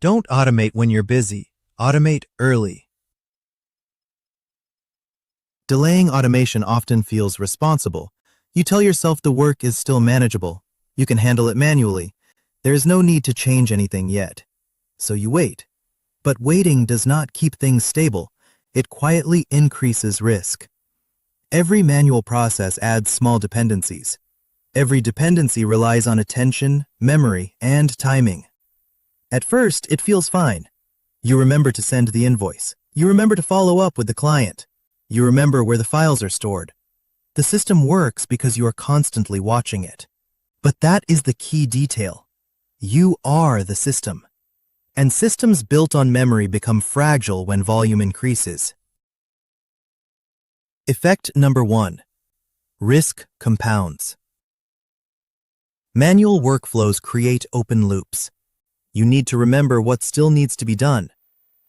Don't automate when you're busy. Automate early. Delaying automation often feels responsible. You tell yourself the work is still manageable. You can handle it manually. There is no need to change anything yet. So you wait. But waiting does not keep things stable. It quietly increases risk. Every manual process adds small dependencies. Every dependency relies on attention, memory, and timing. At first, it feels fine. You remember to send the invoice. You remember to follow up with the client. You remember where the files are stored. The system works because you are constantly watching it. But that is the key detail. You are the system. And systems built on memory become fragile when volume increases. Effect number 1. Risk compounds. Manual workflows create open loops. You need to remember what still needs to be done.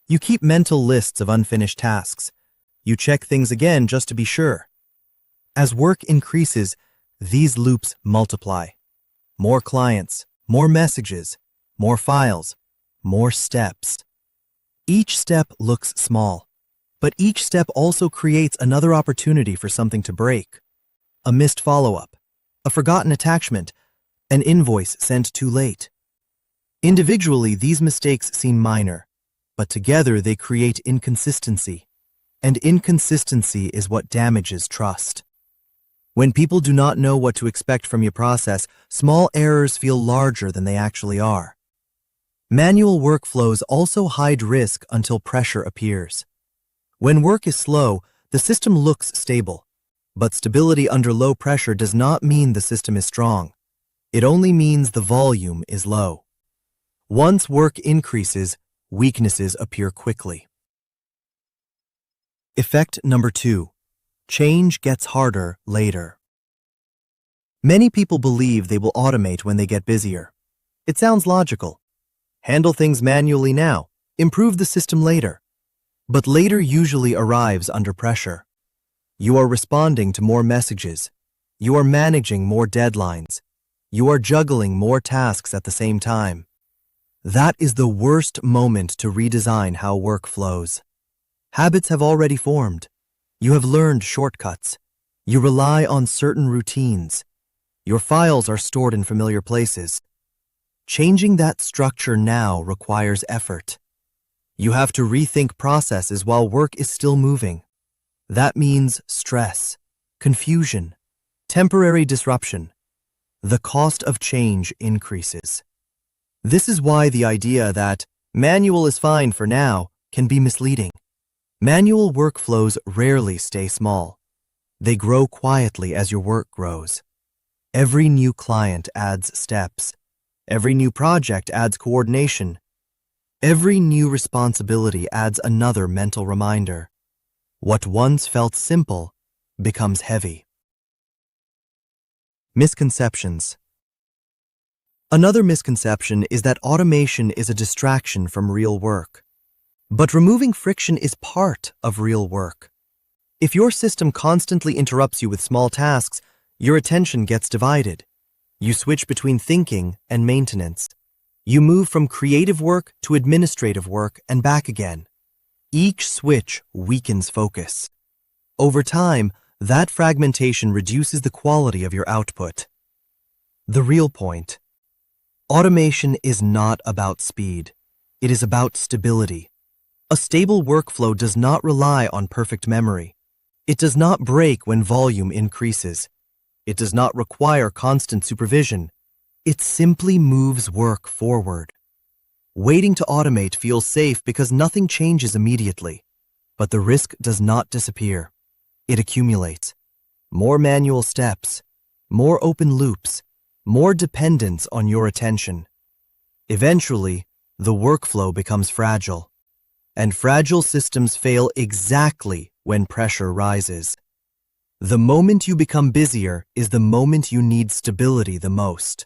You keep mental lists of unfinished tasks. You check things again just to be sure. As work increases, these loops multiply. More clients, more messages, more files, more steps. Each step looks small, but each step also creates another opportunity for something to break. A missed follow-up, a forgotten attachment, an invoice sent too late. Individually, these mistakes seem minor, but together they create inconsistency. And inconsistency is what damages trust. When people do not know what to expect from your process, small errors feel larger than they actually are. Manual workflows also hide risk until pressure appears. When work is slow, the system looks stable. But stability under low pressure does not mean the system is strong. It only means the volume is low. Once work increases, weaknesses appear quickly. Effect number 2. Change gets harder later. Many people believe they will automate when they get busier. It sounds logical. Handle things manually now, improve the system later. But later usually arrives under pressure. You are responding to more messages. You are managing more deadlines. You are juggling more tasks at the same time. That is the worst moment to redesign how work flows. Habits have already formed. You have learned shortcuts. You rely on certain routines. Your files are stored in familiar places. Changing that structure now requires effort. You have to rethink processes while work is still moving. That means stress, confusion, temporary disruption. The cost of change increases. This is why the idea that manual is fine for now can be misleading. Manual workflows rarely stay small. They grow quietly as your work grows. Every new client adds steps. Every new project adds coordination. Every new responsibility adds another mental reminder. What once felt simple becomes heavy. Misconceptions. Another misconception is that automation is a distraction from real work. But removing friction is part of real work. If your system constantly interrupts you with small tasks, your attention gets divided. You switch between thinking and maintenance. You move from creative work to administrative work and back again. Each switch weakens focus. Over time, that fragmentation reduces the quality of your output. The real point. Automation is not about speed. It is about stability. A stable workflow does not rely on perfect memory. It does not break when volume increases. It does not require constant supervision. It simply moves work forward. Waiting to automate feels safe because nothing changes immediately. But the risk does not disappear. It accumulates. More manual steps, more open loops, more dependence on your attention. Eventually, the workflow becomes fragile. And fragile systems fail exactly when pressure rises. The moment you become busier is the moment you need stability the most.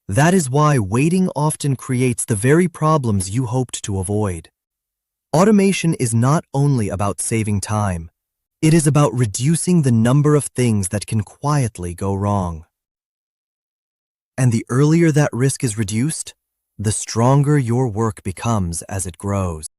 That is why waiting often creates the very problems you hoped to avoid. Automation is not only about saving time. It is about reducing the number of things that can quietly go wrong. And the earlier that risk is reduced, the stronger your work becomes as it grows.